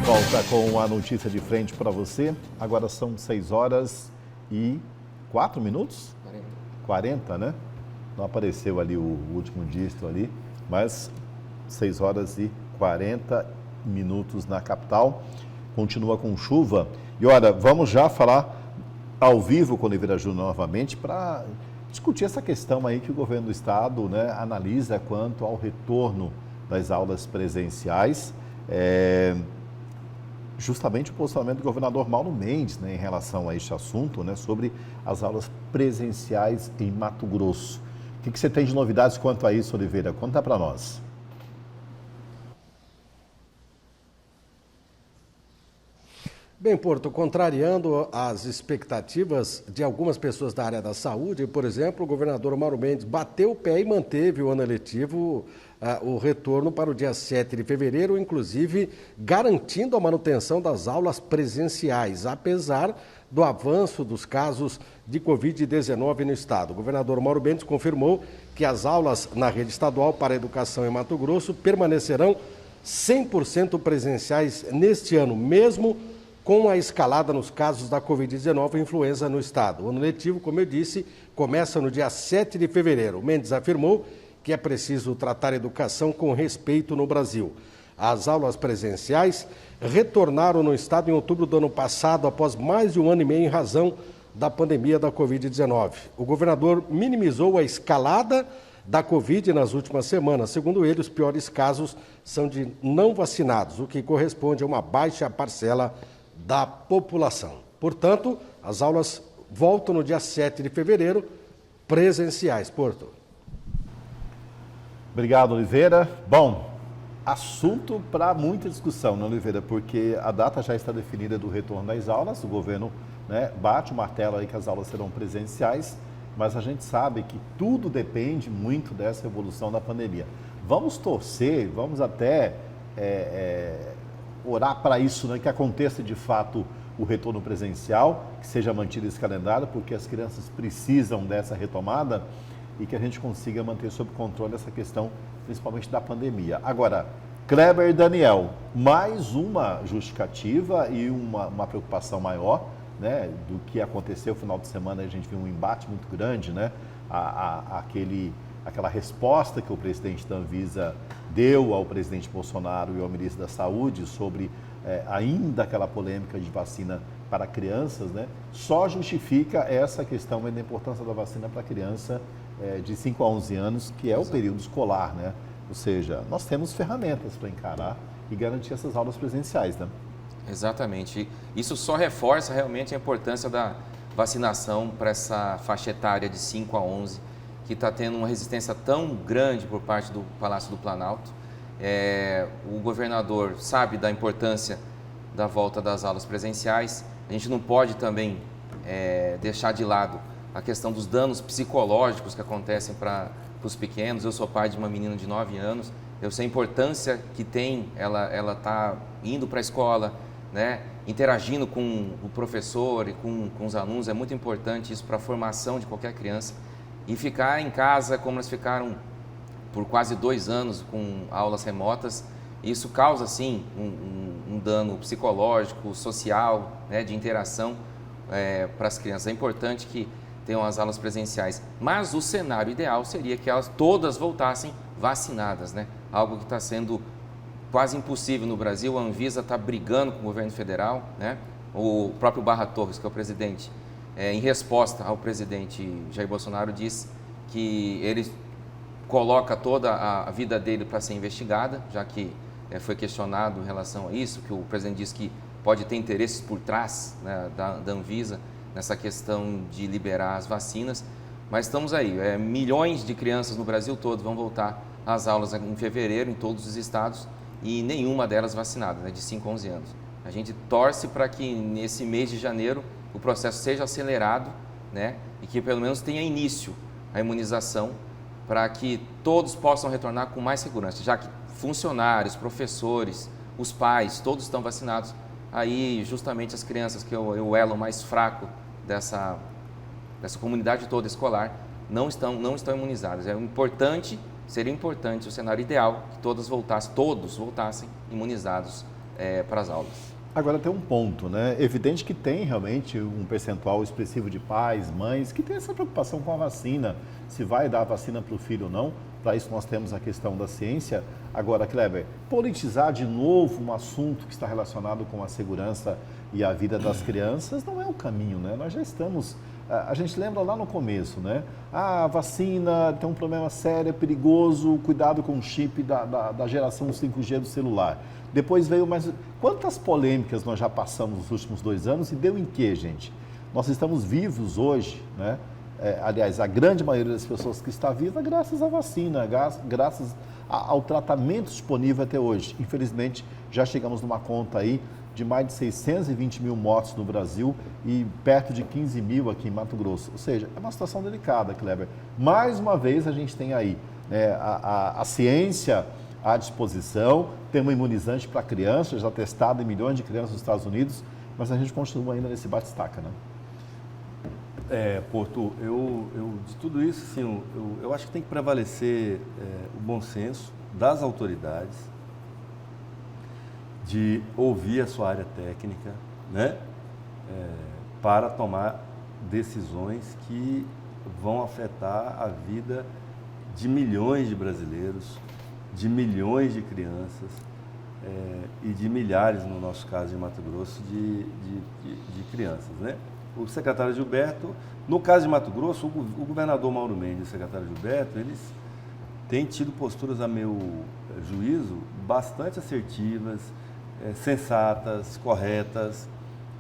volta com a notícia de frente para você. Agora são 6 horas e 4 minutos? 40, né? Não apareceu ali o último dígito ali, mas 6 horas e 40 minutos na capital. Continua com chuva. E olha, vamos já falar ao vivo com o Oliveira Júnior novamente para discutir essa questão aí que o governo do estado, né, analisa quanto ao retorno das aulas presenciais. Justamente o posicionamento do governador Mauro Mendes, né, em relação a este assunto, né, sobre as aulas presenciais em Mato Grosso. O que você tem de novidades quanto a isso, Oliveira? Conta para nós. Bem, Porto, contrariando as expectativas de algumas pessoas da área da saúde, por exemplo, o governador Mauro Mendes bateu o pé e manteve o ano letivo, o retorno para o dia 7 de fevereiro, inclusive garantindo a manutenção das aulas presenciais, apesar do avanço dos casos de Covid-19 no estado. O governador Mauro Mendes confirmou que as aulas na rede estadual para a educação em Mato Grosso permanecerão 100% presenciais neste ano, mesmo com a escalada nos casos da Covid-19 e influenza no estado. O ano letivo, como eu disse, começa no dia 7 de fevereiro. Mendes afirmou que é preciso tratar a educação com respeito no Brasil. As aulas presenciais retornaram no estado em outubro do ano passado, após mais de um ano e meio em razão da pandemia da Covid-19. O governador minimizou a escalada da Covid nas últimas semanas. Segundo ele, os piores casos são de não vacinados, o que corresponde a uma baixa parcela da população. Portanto, as aulas voltam no dia 7 de fevereiro, presenciais. Porto. Obrigado, Oliveira. Bom, assunto para muita discussão, né, Oliveira? Porque a data já está definida do retorno das aulas, o governo, né, bate o martelo aí que as aulas serão presenciais, mas a gente sabe que tudo depende muito dessa evolução da pandemia. Vamos torcer, vamos até orar para isso, né, que aconteça de fato o retorno presencial, que seja mantido esse calendário, porque as crianças precisam dessa retomada e que a gente consiga manter sob controle essa questão, principalmente da pandemia. Agora, Kleber e Daniel, mais uma justificativa e uma preocupação maior, né, do que aconteceu no final de semana. A gente viu um embate muito grande, né, aquela resposta que o presidente da Anvisa deu ao presidente Bolsonaro e ao ministro da Saúde sobre ainda aquela polêmica de vacina para crianças, né, só justifica essa questão da importância da vacina para criança de 5 a 11 anos, que é o período escolar, né? Ou seja, nós temos ferramentas para encarar e garantir essas aulas presenciais, né? Exatamente. Isso só reforça realmente a importância da vacinação para essa faixa etária de 5 a 11, que está tendo uma resistência tão grande por parte do Palácio do Planalto. O governador sabe da importância da volta das aulas presenciais. A gente não pode também deixar de lado a questão dos danos psicológicos que acontecem para os pequenos. Eu sou pai de uma menina de 9 anos, eu sei a importância que tem ela tá indo para a escola, né, interagindo com o professor e com os alunos. É muito importante isso para a formação de qualquer criança. E ficar em casa como elas ficaram por quase 2 anos com aulas remotas, isso causa sim um dano psicológico, social, né, de interação para as crianças. É importante que tenham as aulas presenciais, mas o cenário ideal seria que elas todas voltassem vacinadas, né? Algo que está sendo quase impossível no Brasil. A Anvisa está brigando com o governo federal, né? O próprio Barra Torres, que é o presidente, em resposta ao presidente Jair Bolsonaro, diz que ele coloca toda a vida dele para ser investigada, já que foi questionado em relação a isso, que o presidente diz que pode ter interesses por trás, né, da Anvisa nessa questão de liberar as vacinas. Mas estamos aí, milhões de crianças no Brasil todo vão voltar às aulas em fevereiro, em todos os estados, e nenhuma delas vacinada, né, de 5 a 11 anos. A gente torce para que nesse mês de janeiro o processo seja acelerado, né, e que pelo menos tenha início a imunização, para que todos possam retornar com mais segurança, já que funcionários, professores, os pais, todos estão vacinados. Aí justamente as crianças, que é o elo mais fraco dessa comunidade toda escolar, não estão imunizadas. Seria importante, o cenário ideal, que todos voltassem imunizados para as aulas. Agora tem um ponto, né? Evidente que tem realmente um percentual expressivo de pais, mães, que tem essa preocupação com a vacina, se vai dar a vacina para o filho ou não. Para isso nós temos a questão da ciência. Agora, Kleber, politizar de novo um assunto que está relacionado com a segurança e a vida das crianças não é o caminho, né? Nós já estamos... A gente lembra lá no começo, né? A vacina tem um problema sério, é perigoso, cuidado com o chip da geração 5G do celular. Depois veio mais... Quantas polêmicas nós já passamos nos últimos 2 anos e deu em quê, gente? Nós estamos vivos hoje, né? Aliás, a grande maioria das pessoas que está viva graças à vacina, graças ao tratamento disponível até hoje. Infelizmente, já chegamos numa conta aí de mais de 620 mil mortos no Brasil e perto de 15 mil aqui em Mato Grosso. Ou seja, é uma situação delicada, Kleber. Mais uma vez a gente tem aí a ciência à disposição, tem um imunizante para crianças, já testado em milhões de crianças nos Estados Unidos, mas a gente continua ainda nesse bate-estaca, né? Porto, de tudo isso, sim, eu acho que tem que prevalecer o bom senso das autoridades, de ouvir a sua área técnica, né? Para tomar decisões que vão afetar a vida de milhões de brasileiros, de milhões de crianças e de milhares, no nosso caso de Mato Grosso, de crianças, né? O secretário Gilberto, no caso de Mato Grosso, o governador Mauro Mendes e o secretário Gilberto, eles têm tido posturas, a meu juízo, bastante assertivas, sensatas, corretas,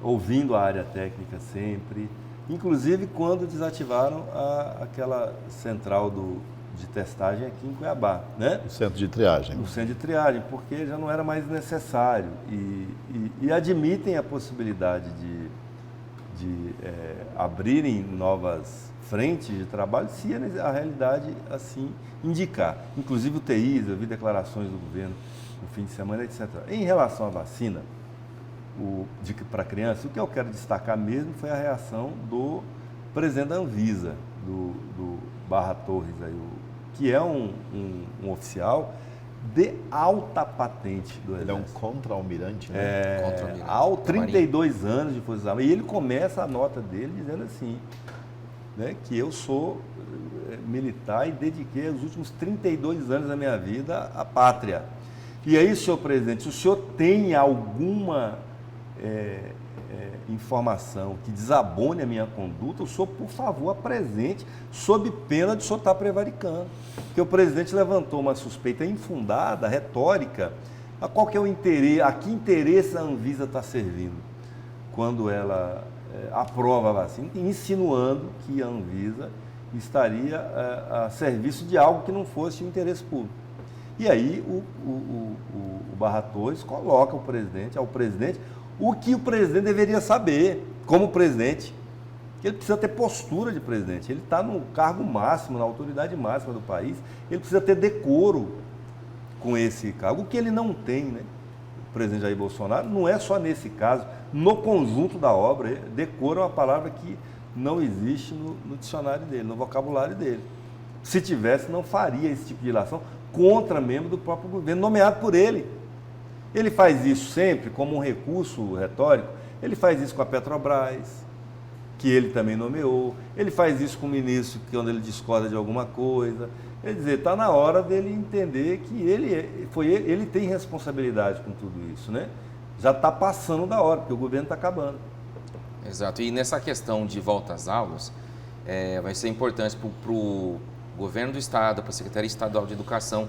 ouvindo a área técnica sempre, inclusive quando desativaram aquela central de testagem aqui em Cuiabá, né? O centro de triagem. O centro de triagem, porque já não era mais necessário e admitem a possibilidade de abrirem novas frentes de trabalho se a realidade assim indicar. Inclusive o TIs, eu vi declarações do governo no fim de semana, etc. Em relação à vacina para criança, o que eu quero destacar mesmo foi a reação do presidente da Anvisa, do Barra Torres, aí, que é um oficial de alta patente do Exército. Ele é um contra-almirante, né? Contra-almirante. 32 anos de Forças Armadas. E ele começa a nota dele dizendo assim, né, que eu sou militar e dediquei os últimos 32 anos da minha vida à pátria. E aí, senhor presidente, se o senhor tem alguma informação que desabone a minha conduta, o senhor, por favor, apresente, sob pena de o senhor estar prevaricando. Porque o presidente levantou uma suspeita infundada, retórica, a qual que é o interesse, a que interesse a Anvisa está servindo quando ela aprova a vacina, insinuando que a Anvisa estaria a serviço de algo que não fosse o interesse público. E aí o Barra Torres coloca ao presidente o que o presidente deveria saber, como presidente, que ele precisa ter postura de presidente, ele está no cargo máximo, na autoridade máxima do país, ele precisa ter decoro com esse cargo, o que ele não tem, né? O presidente Jair Bolsonaro, não é só nesse caso, no conjunto da obra, decoro é uma palavra que não existe no dicionário dele, no vocabulário dele. Se tivesse, não faria esse tipo de ilação contra membro do próprio governo, nomeado por ele. Ele faz isso sempre como um recurso retórico, ele faz isso com a Petrobras, que ele também nomeou, ele faz isso com o ministro, que quando ele discorda de alguma coisa. Quer dizer, está na hora dele entender que ele tem responsabilidade com tudo isso, né? Já está passando da hora, porque o governo está acabando. Exato, e nessa questão de volta às aulas, vai ser importante para o governo do Estado, para a Secretaria Estadual de Educação,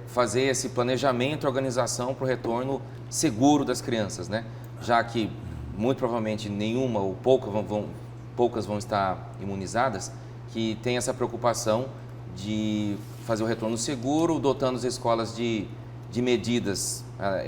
fazer esse planejamento e organização para o retorno seguro das crianças, né? Já que muito provavelmente nenhuma ou poucas vão estar imunizadas, que tem essa preocupação de fazer o retorno seguro, dotando as escolas de medidas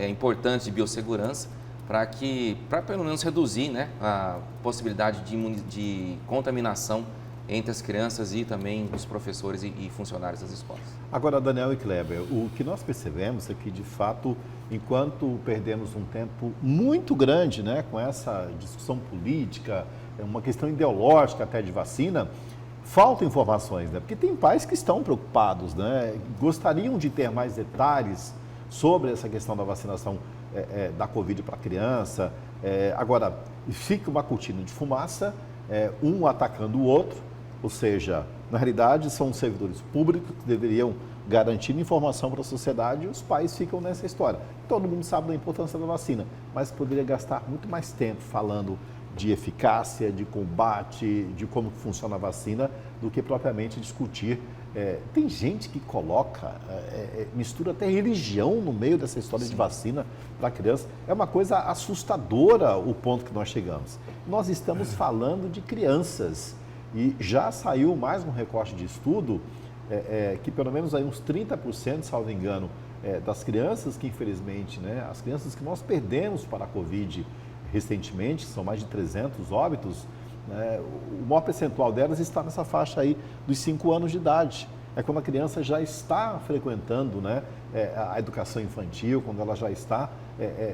importantes de biossegurança, para pelo menos reduzir, né, a possibilidade de contaminação entre as crianças e também os professores e funcionários das escolas. Agora, Daniel e Kleber, o que nós percebemos é que, de fato, enquanto perdemos um tempo muito grande, né, com essa discussão política, uma questão ideológica até de vacina, faltam informações, né? Porque tem pais que estão preocupados, né? Gostariam de ter mais detalhes sobre essa questão da vacinação. da Covid para a criança. Agora, fica uma cortina de fumaça, um atacando o outro, ou seja, na realidade são servidores públicos que deveriam garantir informação para a sociedade e os pais ficam nessa história. Todo mundo sabe da importância da vacina, mas poderia gastar muito mais tempo falando de eficácia, de combate, de como funciona a vacina, do que propriamente discutir. Tem gente que coloca, mistura até religião no meio dessa história de vacina para criança. É uma coisa assustadora o ponto que nós chegamos. Nós estamos falando de crianças e já saiu mais um recorte de estudo que pelo menos aí uns 30%, salvo engano, das crianças que infelizmente, né, as crianças que nós perdemos para a Covid recentemente, são mais de 300 óbitos, né, o maior percentual delas está nessa faixa aí dos 5 anos de idade. É quando a criança já está frequentando, né, a educação infantil, quando ela já está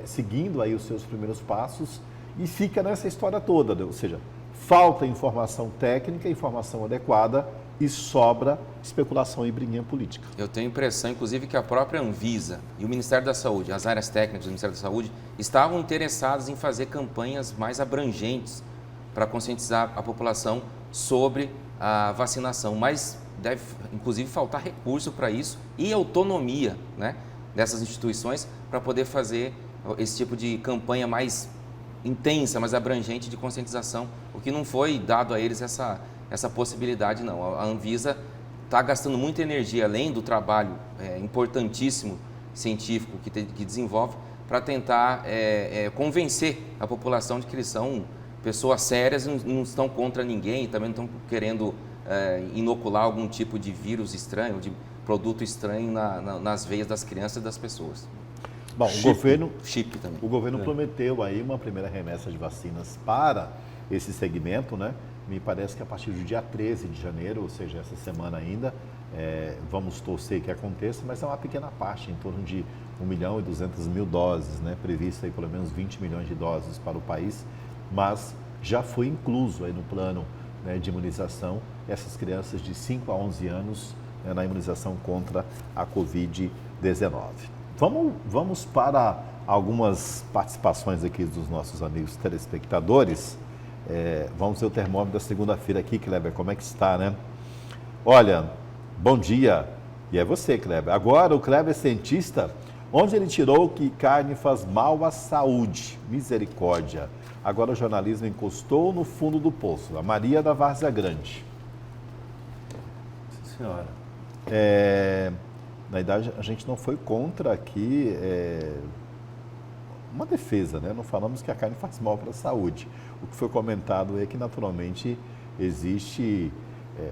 seguindo aí os seus primeiros passos e fica nessa história toda, ou seja, falta informação técnica, informação adequada e sobra especulação e briguinha política. Eu tenho a impressão, inclusive, que a própria Anvisa e o Ministério da Saúde, as áreas técnicas do Ministério da Saúde, estavam interessados em fazer campanhas mais abrangentes para conscientizar a população sobre a vacinação, mas deve, inclusive, faltar recurso para isso e autonomia, né, dessas instituições para poder fazer esse tipo de campanha mais intensa, mais abrangente de conscientização, o que não foi dado a eles essa possibilidade, não. A Anvisa está gastando muita energia, além do trabalho importantíssimo científico que desenvolve, para tentar convencer a população de que eles são pessoas sérias, não estão contra ninguém, também não estão querendo inocular algum tipo de vírus estranho, de produto estranho nas veias das crianças e das pessoas. Bom, Chip também. O governo prometeu aí uma primeira remessa de vacinas para esse segmento, né? Me parece que a partir do dia 13 de janeiro, ou seja, essa semana ainda, vamos torcer que aconteça, mas é uma pequena parte, em torno de 1.200.000 doses, né? Previsto aí pelo menos 20 milhões de doses para o país, mas já foi incluso aí no plano, né, de imunização essas crianças de 5 a 11 anos, né, na imunização contra a Covid-19. Vamos para algumas participações aqui dos nossos amigos telespectadores. Vamos ver o termômetro da segunda-feira aqui, Kleber, como é que está, né? Olha, bom dia. E é você, Kleber. Agora o Kleber é cientista, onde ele tirou que carne faz mal à saúde. Misericórdia. Agora o jornalismo encostou no fundo do poço. A Maria da Várzea Grande. Sim, senhora. Na verdade, a gente não foi contra aqui uma defesa, né? Não falamos que a carne faz mal para a saúde. O que foi comentado é que, naturalmente, existe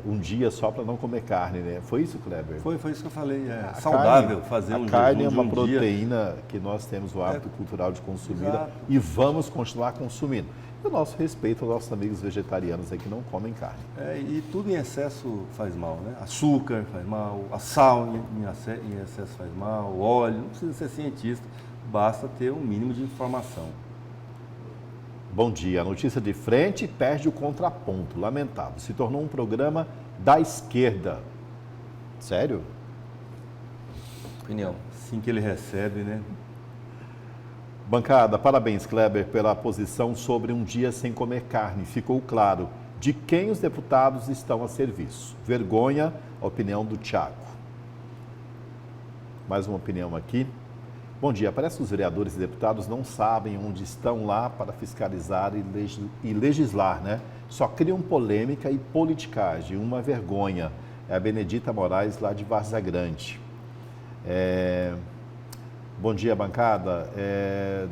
um dia só para não comer carne, né? Foi isso, Kleber? Foi isso que eu falei. Saudável fazer um jejum de um dia. A carne é uma proteína que nós temos o hábito cultural de consumir e vamos continuar consumindo. E o nosso respeito aos nossos amigos vegetarianos que não comem carne. E tudo em excesso faz mal, né? Açúcar faz mal, a sal em excesso faz mal, o óleo, não precisa ser cientista, basta ter um mínimo de informação. Bom dia, a notícia de frente perde o contraponto, lamentável. Se tornou um programa da esquerda. Sério? Opinião. Assim que ele recebe, né? Bancada, parabéns, Kleber, pela posição sobre um dia sem comer carne. Ficou claro de quem os deputados estão a serviço. Vergonha, a opinião do Thiago. Mais uma opinião aqui. Bom dia, parece que os vereadores e deputados não sabem onde estão lá para fiscalizar e legislar, né? Só criam polêmica e politicagem, uma vergonha. É a Benedita Moraes, lá de Várzea Grande. Bom dia, bancada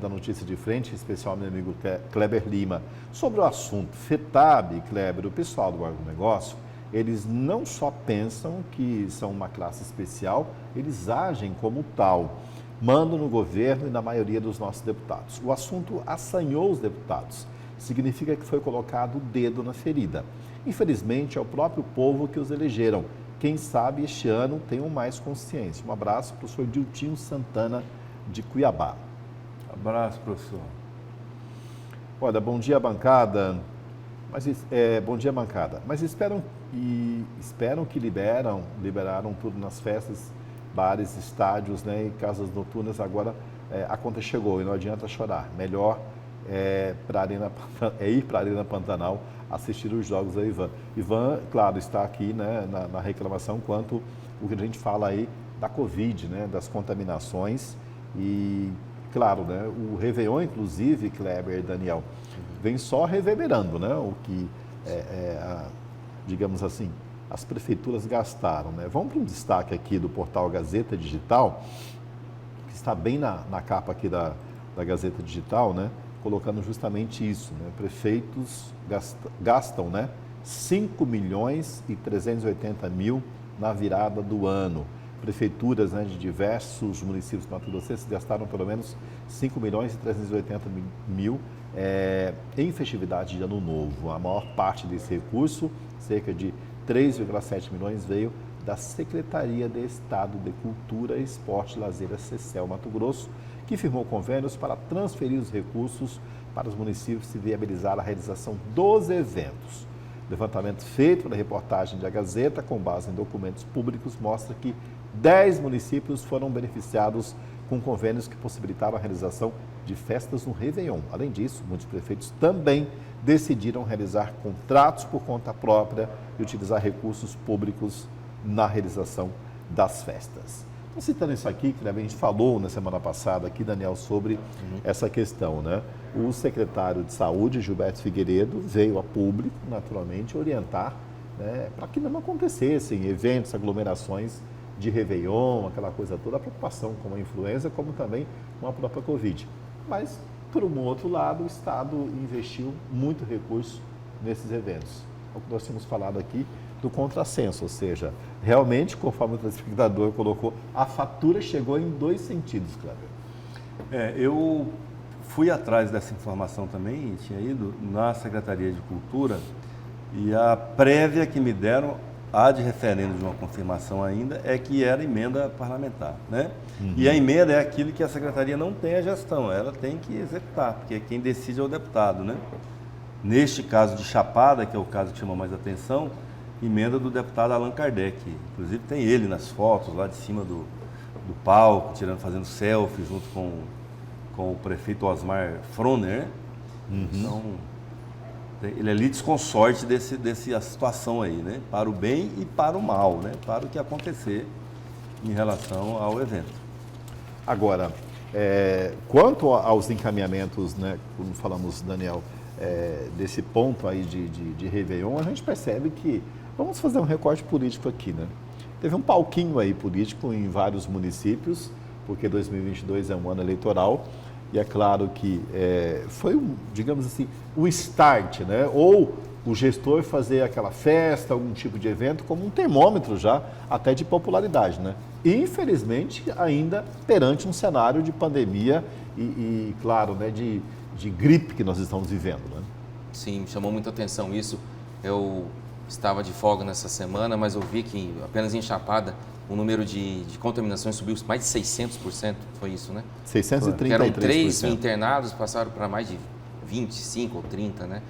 da Notícia de Frente, em especial meu amigo Kleber Lima. Sobre o assunto FETAB, Kleber, o pessoal do agronegócio, eles não só pensam que são uma classe especial, eles agem como tal. Mandam no governo e na maioria dos nossos deputados. O assunto assanhou os deputados. Significa que foi colocado o dedo na ferida. Infelizmente, é o próprio povo que os elegeram. Quem sabe este ano tenham mais consciência. Um abraço, professor Diltinho Santana, de Cuiabá. Abraço, professor. Olha, bom dia, bancada. Bom dia, bancada. Mas esperam que liberaram tudo nas festas, bares, estádios, né, e casas noturnas agora a conta chegou e não adianta chorar. Melhor ir para a Arena Pantanal assistir os jogos da Ivan. Ivan, claro, está aqui, né, na reclamação quanto o que a gente fala aí da Covid, né, das contaminações e, claro, né, o Réveillon, inclusive, Kleber e Daniel, vem só reverberando, né, o que, digamos assim, as prefeituras gastaram, né. Vamos para um destaque aqui do portal Gazeta Digital, que está bem na capa aqui da Gazeta Digital, né, colocando justamente isso, né, prefeitos gastam, né, 5 milhões e 380 mil na virada do ano. Prefeituras, né, de diversos municípios do Mato Grossense gastaram pelo menos 5 milhões e 380 mil em festividade de Ano Novo. A maior parte desse recurso, cerca de 3,7 milhões, veio da Secretaria de Estado de Cultura, Esporte e Lazer, a Cecel Mato Grosso, que firmou convênios para transferir os recursos para os municípios e viabilizar a realização dos eventos. O levantamento feito pela reportagem da Gazeta, com base em documentos públicos, mostra que 10 municípios foram beneficiados com convênios que possibilitaram a realização de festas no Réveillon. Além disso, muitos prefeitos também decidiram realizar contratos por conta própria e utilizar recursos públicos na realização das festas. Então, citando isso aqui, que a gente falou na semana passada aqui, Daniel, sobre essa questão, né? O secretário de Saúde, Gilberto Figueiredo, veio a público, naturalmente, orientar, né, para que não acontecessem eventos, aglomerações de Réveillon, aquela coisa toda, a preocupação com a influenza, como também com a própria Covid. Mas, por um outro lado, o Estado investiu muito recurso nesses eventos. É o que nós tínhamos falado aqui do contrassenso, ou seja, realmente, conforme o telespectador colocou, a fatura chegou em 2 sentidos, Cláudio. Eu fui atrás dessa informação também, tinha ido na Secretaria de Cultura e a prévia que me deram, a de referendo de uma confirmação ainda, é que era emenda parlamentar, né? E a emenda é aquilo que a Secretaria não tem a gestão, ela tem que executar, porque quem decide é o deputado, né? Neste caso de Chapada, que é o caso que chama mais atenção, emenda do deputado Allan Kardec. Inclusive tem ele nas fotos lá de cima do palco, fazendo selfie junto com o prefeito Osmar Froner. Então, ele é litisconsorte dessa situação aí, né? Para o bem e para o mal, né? Para o que acontecer em relação ao evento. Agora, quanto aos encaminhamentos, né, como falamos, Daniel, desse ponto aí de Réveillon, a gente percebe que, vamos fazer um recorte político aqui, né? Teve um palquinho aí político em vários municípios, porque 2022 é um ano eleitoral, e é claro que foi, digamos assim, o start, né? Ou o gestor fazer aquela festa, algum tipo de evento, como um termômetro já, até de popularidade, né? Infelizmente, ainda perante um cenário de pandemia e claro, né, de gripe que nós estamos vivendo, né? Sim, chamou muita atenção isso. Eu estava de folga nessa semana, mas eu vi que apenas em Chapada o número de contaminações subiu mais de 600%, foi isso, né? 633%. Eram 3 internados, passaram para mais de 25 ou 30, né?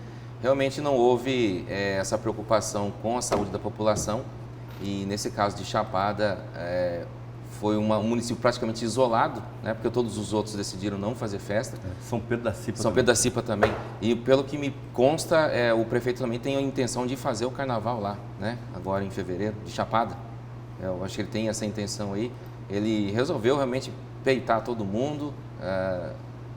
Realmente não houve essa preocupação com a saúde da população e nesse caso de Chapada foi um município praticamente isolado, né? Porque todos os outros decidiram não fazer festa. São Pedro da Cipa São Pedro da Cipa também. E pelo que me consta, o prefeito também tem a intenção de fazer o carnaval lá, né? Agora em fevereiro, de Chapada. Eu acho que ele tem essa intenção aí. Ele resolveu realmente peitar todo mundo,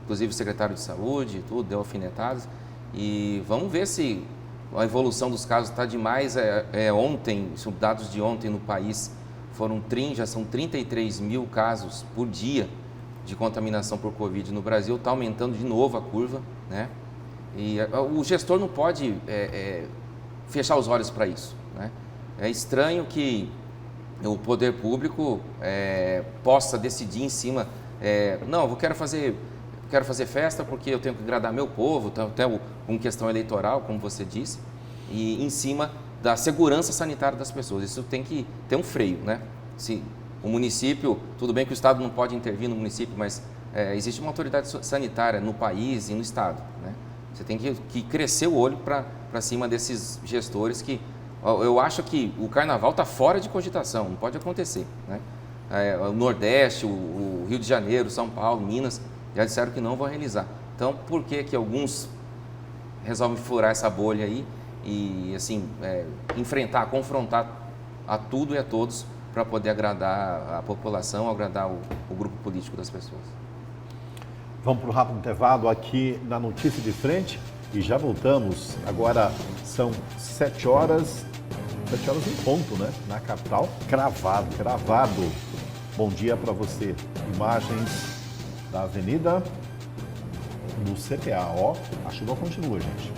inclusive o secretário de saúde, tudo, deu alfinetadas. E vamos ver se a evolução dos casos está demais. Ontem, são dados de ontem no país, já são 33 mil casos por dia de contaminação por Covid no Brasil, está aumentando de novo a curva, né? E o gestor não pode fechar os olhos para isso, né? É estranho que o poder público possa decidir em cima, não, eu quero fazer festa porque eu tenho que agradar meu povo, até com questão eleitoral, como você disse, e em cima da segurança sanitária das pessoas. Isso tem que ter um freio, né? Se o município, tudo bem que o Estado não pode intervir no município, mas existe uma autoridade sanitária no país e no Estado, né? Você tem que crescer o olho para cima desses gestores que... Eu acho que o carnaval está fora de cogitação, não pode acontecer, né? o Nordeste, o Rio de Janeiro, São Paulo, Minas, já disseram que não vão realizar. Então, por que que alguns resolvem furar essa bolha aí e, assim, enfrentar, confrontar a tudo e a todos para poder agradar a população, agradar o grupo político das pessoas? Vamos para o rápido intervalo aqui na Notícia de Frente e já voltamos. Agora são 7 horas em ponto, né? Na capital. Cravado. Bom dia para você. Imagens da Avenida do CPA. Ó, a chuva continua, gente.